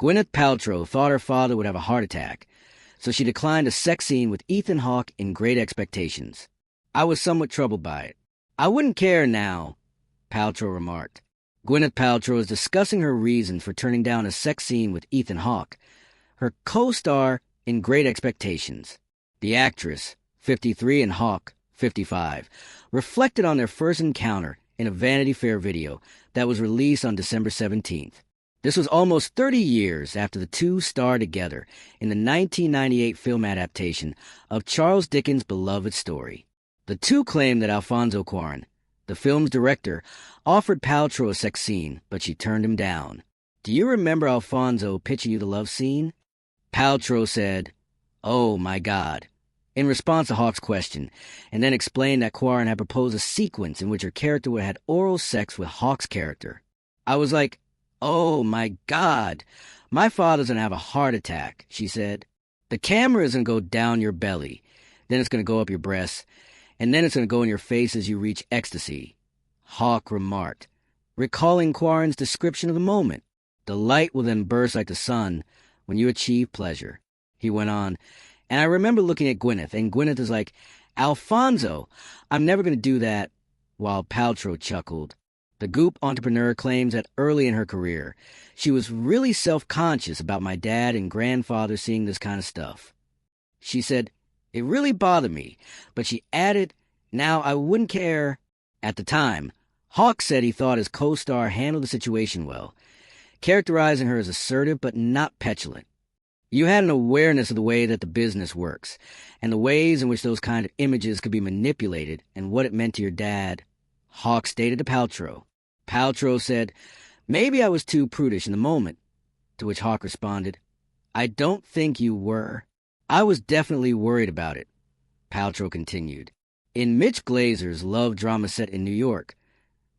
Gwyneth Paltrow thought her father would have a heart attack, so she declined a sex scene with Ethan Hawke in Great Expectations. I was somewhat troubled by it. I wouldn't care now, Paltrow remarked. Gwyneth Paltrow is discussing her reasons for turning down a sex scene with Ethan Hawke, her co-star in Great Expectations. The actress, 53, and Hawke, 55, reflected on their first encounter in a Vanity Fair video that was released on December 17th. This was almost 30 years after the two starred together in the 1998 film adaptation of Charles Dickens' beloved story. The two claimed that Alfonso Cuarón, the film's director, offered Paltrow a sex scene, but she turned him down. "Do you remember Alfonso pitching you the love scene?" Paltrow said, "Oh, my God," in response to Hawke's question, and then explained that Cuarón had proposed a sequence in which her character would have had oral sex with Hawke's character. "I was like, oh, my God, my father's gonna have a heart attack," she said. "The camera is gonna go down your belly, then it's gonna go up your breasts, and then it's gonna go in your face as you reach ecstasy," Hawke remarked, recalling Cuarón's description of the moment. "The light will then burst like the sun when you achieve pleasure," he went on. And I remember looking at Gwyneth, and Gwyneth is like, "Alfonso, I'm never going to do that," while Paltrow chuckled. The Goop entrepreneur claims that early in her career, she was really self-conscious about my dad and grandfather seeing this kind of stuff. She said, "It really bothered me," but she added, "Now I wouldn't care." At the time, Hawke said he thought his co-star handled the situation well, characterizing her as assertive but not petulant. "You had an awareness of the way that the business works, and the ways in which those kind of images could be manipulated and what it meant to your dad," Hawke stated to Paltrow. Paltrow said, "Maybe I was too prudish in the moment," to which Hawke responded, "I don't think you were." "I was definitely worried about it," Paltrow continued. In Mitch Glazer's love drama set in New York,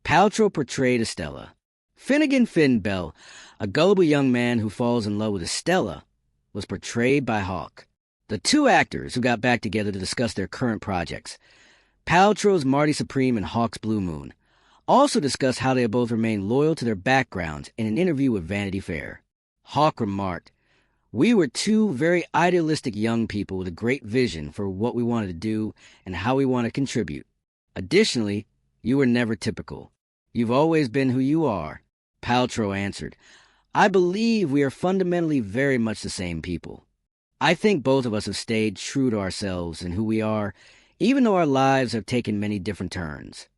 Paltrow portrayed Estella. Finnegan Finn Bell, a gullible young man who falls in love with Estella, was portrayed by Hawke. The two actors who got back together to discuss their current projects, Paltrow's Marty Supreme and Hawke's Blue Moon, also discussed how they have both remained loyal to their backgrounds in an interview with Vanity Fair. Hawke remarked, "We were two very idealistic young people with a great vision for what we wanted to do and how we want to contribute. Additionally, you were never typical. You've always been who you are." Paltrow answered, "I believe we are fundamentally very much the same people. I think both of us have stayed true to ourselves and who we are, even though our lives have taken many different turns."